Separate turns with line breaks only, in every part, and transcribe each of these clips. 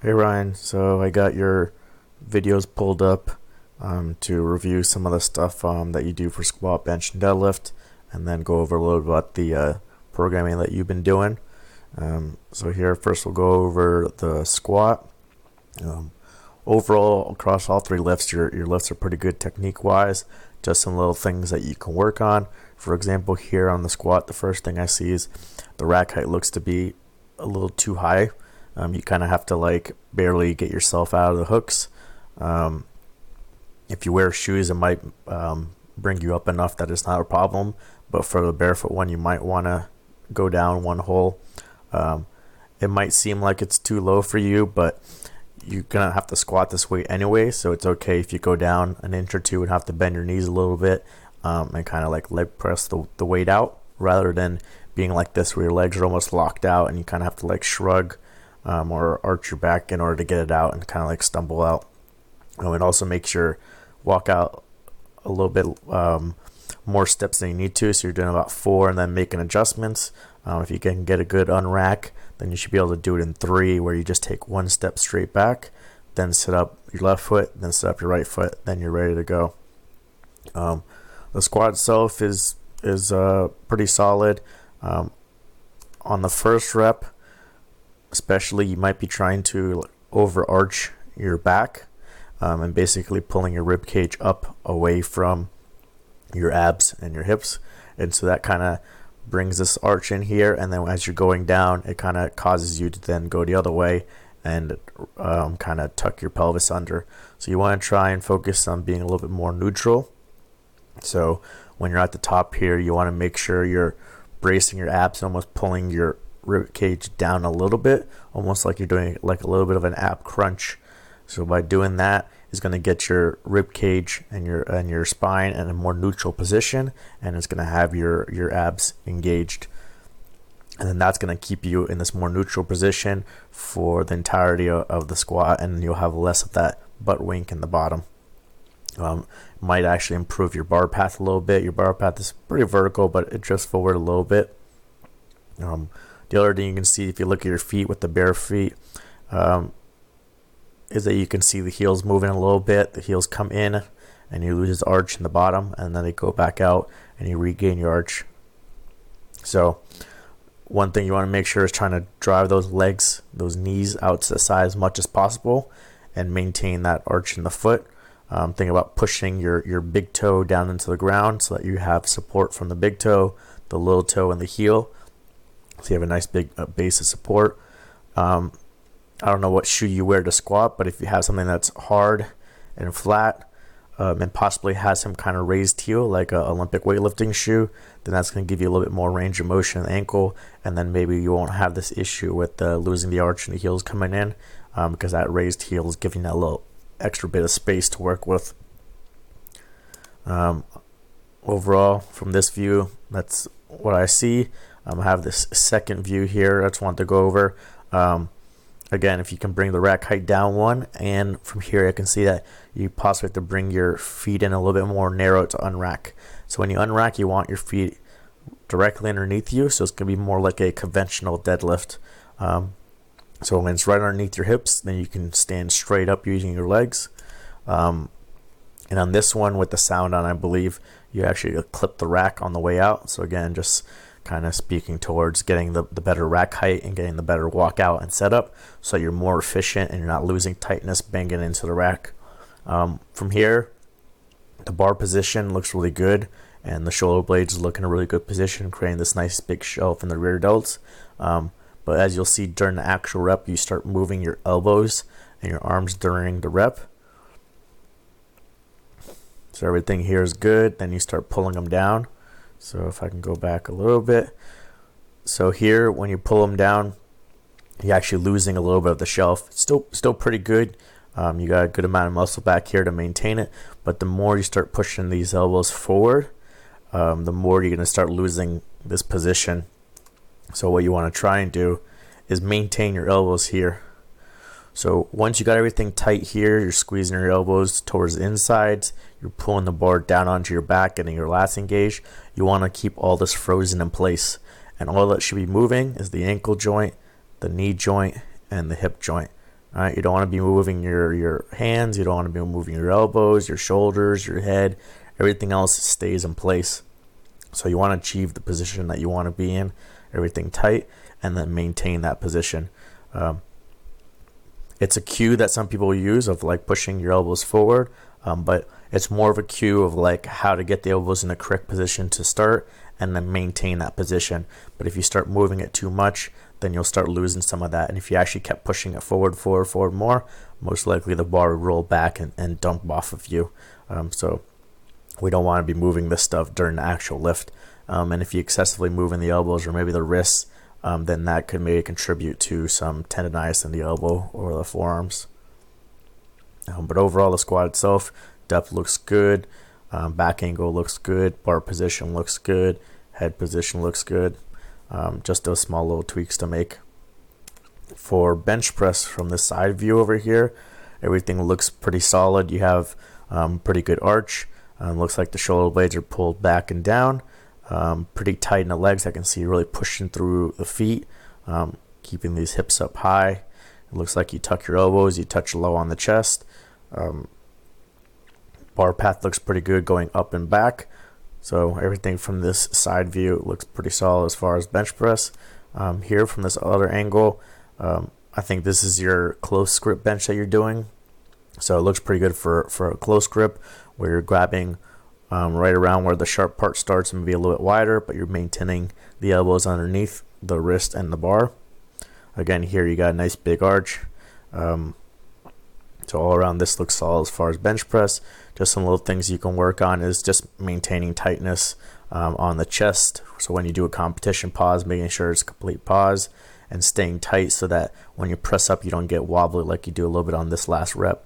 Hey Ryan, so I got your videos pulled up to review some of the stuff that you do for squat, bench, and deadlift, and then go over a little about the programming that you've been doing. So here, first we'll go over the squat. Um, Overall, across all three lifts, your lifts are pretty good technique wise. Just some little things that you can work on. For example, here on the squat, the first thing I see is the rack height looks to be a little too high. You kind of have to like barely get yourself out of the hooks. Um, if you wear shoes, it might bring you up enough that it's not a problem. But for the barefoot one, you might want to go down one hole. Um, it might seem like it's too low for you, but you're gonna have to squat this weight anyway, so it's okay if you go down an inch or two and have to bend your knees a little bit, and kind of like leg press the weight out rather than being like this where your legs are almost locked out and you kind of have to like shrug or arch your back in order to get it out and kind of like stumble out. It also makes your walk out a little bit more steps than you need to, so you're doing about 4 and then making adjustments. If you can get a good unrack, then you should be able to do it in 3, where you just take 1 step straight back, then sit up your left foot, then sit up your right foot, then you're ready to go. The squat itself is pretty solid. On the first rep, especially, you might be trying to overarch your back and basically pulling your rib cage up away from your abs and your hips, and so that kind of brings this arch in here, and then as you're going down, it kind of causes you to then go the other way and kind of tuck your pelvis under. So you want to try and focus on being a little bit more neutral. So when you're at the top here, you want to make sure you're bracing your abs and almost pulling your rib cage down a little bit, almost like you're doing like a little bit of an ab crunch. So by doing that, is going to get your rib cage and your spine in a more neutral position, and it's going to have your abs engaged, and then that's going to keep you in this more neutral position for the entirety of the squat, and you'll have less of that butt wink in the bottom. Might actually improve your bar path a little bit. Your bar path is pretty vertical, but it drifts forward a little bit. The other thing you can see if you look at your feet with the bare feet, is that you can see the heels moving a little bit. The heels come in and you lose arch in the bottom, and then they go back out and you regain your arch. So one thing you want to make sure is trying to drive those legs, those knees out to the side as much as possible and maintain that arch in the foot. Think about pushing your big toe down into the ground so that you have support from the big toe, the little toe, and the heel. So you have a nice big base of support. I don't know what shoe you wear to squat, but if you have something that's hard and flat and possibly has some kind of raised heel, like an Olympic weightlifting shoe, then that's going to give you a little bit more range of motion in the ankle, and then maybe you won't have this issue with losing the arch and the heels coming in, because that raised heel is giving that little extra bit of space to work with. Overall, from this view, that's what I see. I have this second view here I just want to go over. Again, if you can bring the rack height down 1, and from here I can see that you possibly have to bring your feet in a little bit more narrow to unrack. So when you unrack, you want your feet directly underneath you, so it's going to be more like a conventional deadlift. So when it's right underneath your hips, then you can stand straight up using your legs. And on this one with the sound on, I believe you actually clip the rack on the way out. So again, just kind of speaking towards getting the better rack height and getting the better walkout and setup, so you're more efficient and you're not losing tightness banging into the rack. From here, the bar position looks really good, and the shoulder blades look in a really good position, creating this nice big shelf in the rear delts. But as you'll see during the actual rep, you start moving your elbows and your arms during the rep. So everything here is good. Then you start pulling them down. So if I can go back a little bit. So here, when you pull them down, you're actually losing a little bit of the shelf. It's still pretty good. You got a good amount of muscle back here to maintain it. But the more you start pushing these elbows forward, the more you're going to start losing this position. So what you want to try and do is maintain your elbows here. So once you got everything tight here, you're squeezing your elbows towards the insides, you're pulling the bar down onto your back, getting your lats engaged. You want to keep all this frozen in place. And all that should be moving is the ankle joint, the knee joint, and the hip joint. All right, you don't want to be moving your hands, you don't want to be moving your elbows, your shoulders, your head. Everything else stays in place. So you want to achieve the position that you want to be in, everything tight, and then maintain that position. It's a cue that some people use of like pushing your elbows forward, but it's more of a cue of like how to get the elbows in the correct position to start and then maintain that position. But if you start moving it too much, then you'll start losing some of that. And if you actually kept pushing it forward more, most likely the bar will roll back and dump off of you. So we don't want to be moving this stuff during the actual lift. And if you excessively move in the elbows or maybe the wrists, then that could maybe contribute to some tendonitis in the elbow or the forearms. But overall, the squat itself, depth looks good, back angle looks good, bar position looks good, head position looks good. Just those small little tweaks to make. For bench press from the side view over here, everything looks pretty solid. You have pretty good arch. Looks like the shoulder blades are pulled back and down. Pretty tight in the legs. I can see really pushing through the feet, keeping these hips up high. It looks like you tuck your elbows, you touch low on the chest. Bar path looks pretty good going up and back. So everything from this side view looks pretty solid as far as bench press. Here from this other angle, I think this is your close grip bench that you're doing. So it looks pretty good for a close grip where you're grabbing right around where the sharp part starts and maybe a little bit wider, but you're maintaining the elbows underneath the wrist and the bar. Again, here you got a nice big arch. So all around this looks solid as far as bench press. Just some little things you can work on is just maintaining tightness on the chest. So when you do a competition pause, making sure it's a complete pause and staying tight so that when you press up, you don't get wobbly like you do a little bit on this last rep.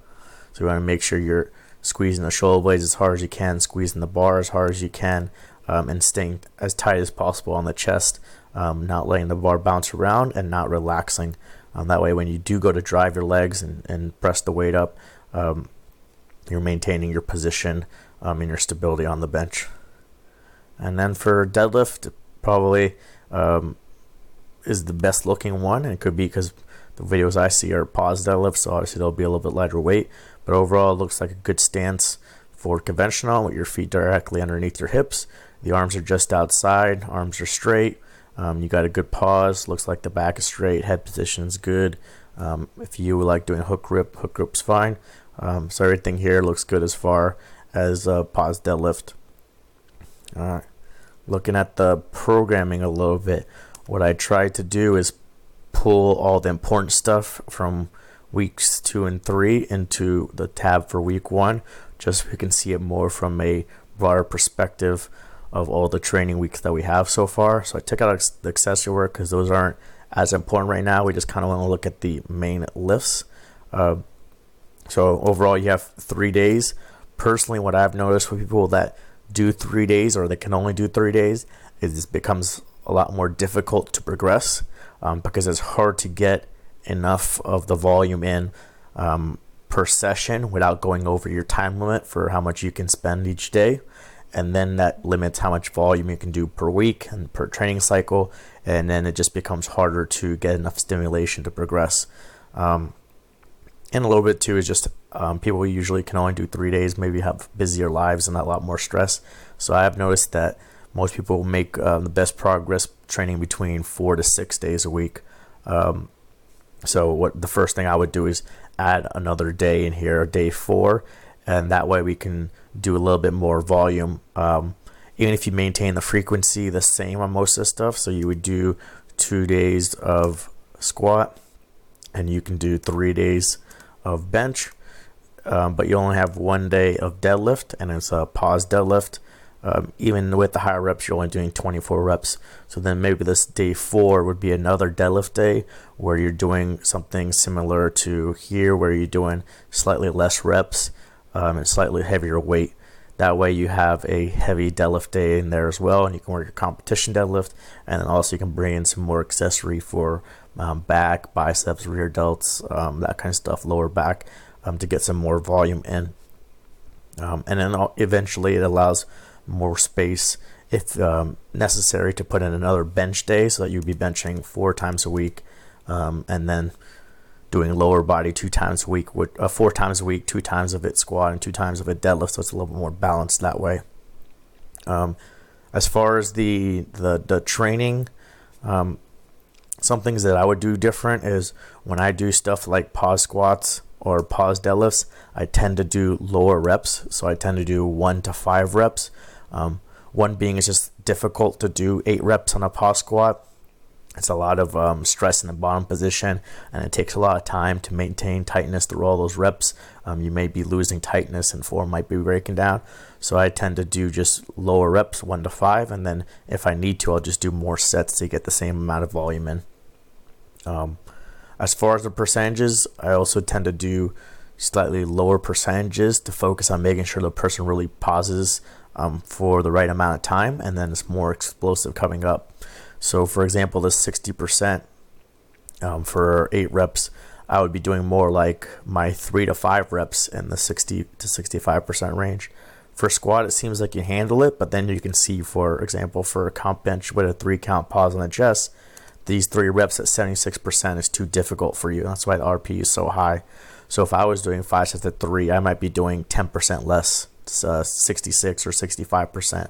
So you want to make sure you're squeezing the shoulder blades as hard as you can, squeezing the bar as hard as you can, and staying as tight as possible on the chest, not letting the bar bounce around and not relaxing. That way when you do go to drive your legs and press the weight up, you're maintaining your position and your stability on the bench. And then for deadlift, probably is the best looking one, and it could be because the videos I see are pause deadlift, so obviously they'll be a little bit lighter weight, but overall it looks like a good stance for conventional with your feet directly underneath your hips. The arms are just outside, arms are straight. You got a good pause, looks like the back is straight, head position is good. If you like doing hook grip's fine. So everything here looks good as far as pause deadlift. Alright, looking at the programming a little bit, what I tried to do is pull all the important stuff from weeks 2 and 3 into the tab for week 1, just so we can see it more from a broader perspective of all the training weeks that we have so far. So I took out the accessory work because those aren't as important right now. We just kind of want to look at the main lifts. So overall you have 3 days. Personally, what I've noticed for people that do 3 days or they can only do 3 days is it becomes a lot more difficult to progress because it's hard to get enough of the volume in per session without going over your time limit for how much you can spend each day. And then that limits how much volume you can do per week and per training cycle, and then it just becomes harder to get enough stimulation to progress. And a little bit too is just people usually can only do 3 days, maybe have busier lives and a lot more stress. So I have noticed that most people make the best progress training between 4 to 6 days a week. So what the first thing I would do is add another day in here, day 4, and that way we can do a little bit more volume. Even if you maintain the frequency the same on most of the stuff, so you would do 2 days of squat and you can do 3 days of bench, but you only have 1 day of deadlift, and it's a pause deadlift. Even with the higher reps, you're only doing 24 reps. So then maybe this day 4 would be another deadlift day where you're doing something similar to here, where you're doing slightly less reps and slightly heavier weight. That way you have a heavy deadlift day in there as well, and you can work your competition deadlift, and then also you can bring in some more accessory for back, biceps, rear delts, that kind of stuff, lower back, to get some more volume in. And then eventually it allows more space if necessary to put in another bench day, so that you'd be benching 4 times a week, and then doing lower body 2 times a week, with 4 times a week, 2 times of it squat and 2 times of it deadlift, so it's a little bit more balanced that way. As far as the training, some things that I would do different is when I do stuff like pause squats or pause deadlifts, I tend to do lower reps. So I tend to do 1 to 5 reps. One being it's just difficult to do 8 reps on a pause squat. It's a lot of stress in the bottom position, and it takes a lot of time to maintain tightness through all those reps. You may be losing tightness and form might be breaking down. So I tend to do just lower reps, 1 to 5, and then if I need to, I'll just do more sets to get the same amount of volume in. As far as the percentages, I also tend to do slightly lower percentages to focus on making sure the person really pauses for the right amount of time, and then it's more explosive coming up. So for example, this 60% for 8 reps, I would be doing more like my 3 to 5 reps in the 60 to 65% range. For squat, it seems like you handle it, but then you can see, for example, for a comp bench with a 3 count pause on the chest, these 3 reps at 76% is too difficult for you. That's why the RP is so high. So if I was doing 5 sets at 3, I might be doing 10% less, 66 or 65%.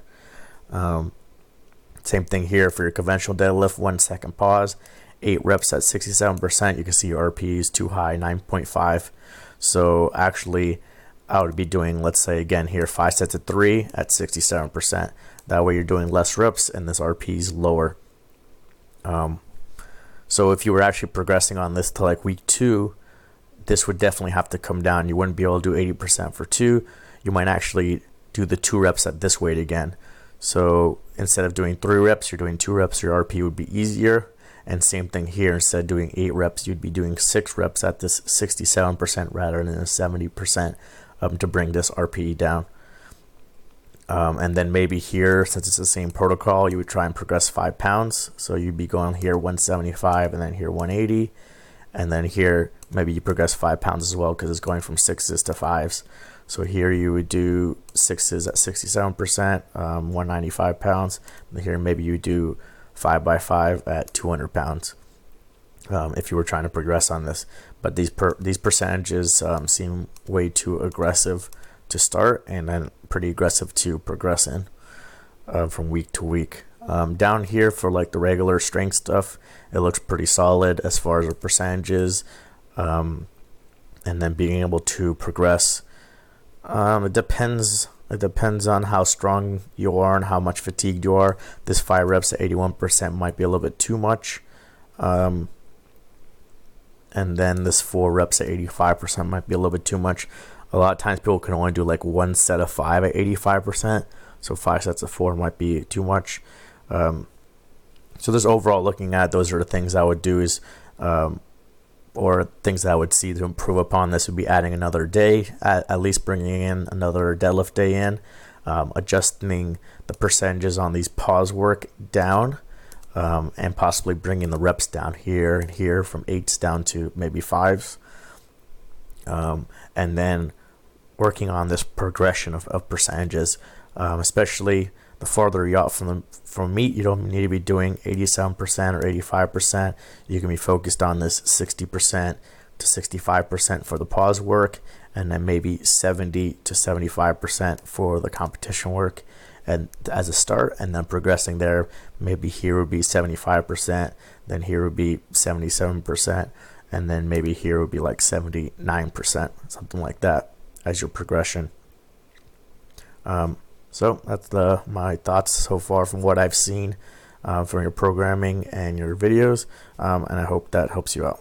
Same thing here for your conventional deadlift, 1 second pause, 8 reps at 67%. You can see your RP is too high, 9.5. So actually, I would be doing, let's say again here, 5 sets at 3 at 67%. That way you're doing less reps and this RP is lower. So if you were actually progressing on this to like week 2, this would definitely have to come down. You wouldn't be able to do 80% for 2. You might actually do the 2 reps at this weight again. So instead of doing 3 reps, you're doing 2 reps, your RP would be easier. And same thing here, instead of doing 8 reps, you'd be doing 6 reps at this 67% rather than a 70% to bring this RP down. And then maybe here, since it's the same protocol, you would try and progress 5 pounds. So you'd be going here 175 and then here 180. And then here, maybe you progress 5 pounds as well because it's going from 6s to 5s. So here you would do 6s at 67%, 195 pounds. And here maybe you do 5x5 at 200 pounds if you were trying to progress on this. But these percentages seem way too aggressive to start and then pretty aggressive to progress in from week to week. Down here for like the regular strength stuff, it looks pretty solid as far as the percentages, and then being able to progress. It depends on how strong you are and how much fatigued you are. This 5 reps at 81% might be a little bit too much. And then this 4 reps at 85% might be a little bit too much. A lot of times people can only do like 1 set of 5 at 85%. So 5 sets of 4 might be too much. So just overall looking at, those are the things I would do is, or things that I would see to improve upon this would be adding another day, at least bringing in another deadlift day in, adjusting the percentages on these pause work down, and possibly bringing the reps down here and here from 8s down to maybe 5s, and then working on this progression of percentages, especially the farther you out from meet. You don't need to be doing 87% or 85%. You can be focused on this 60% to 65% for the pause work, and then maybe 70 to 75% for the competition work, and as a start, and then progressing there. Maybe here would be 75%, then here would be 77%, and then maybe here would be like 79%, something like that as your progression. So that's my thoughts so far from what I've seen from your programming and your videos, and I hope that helps you out.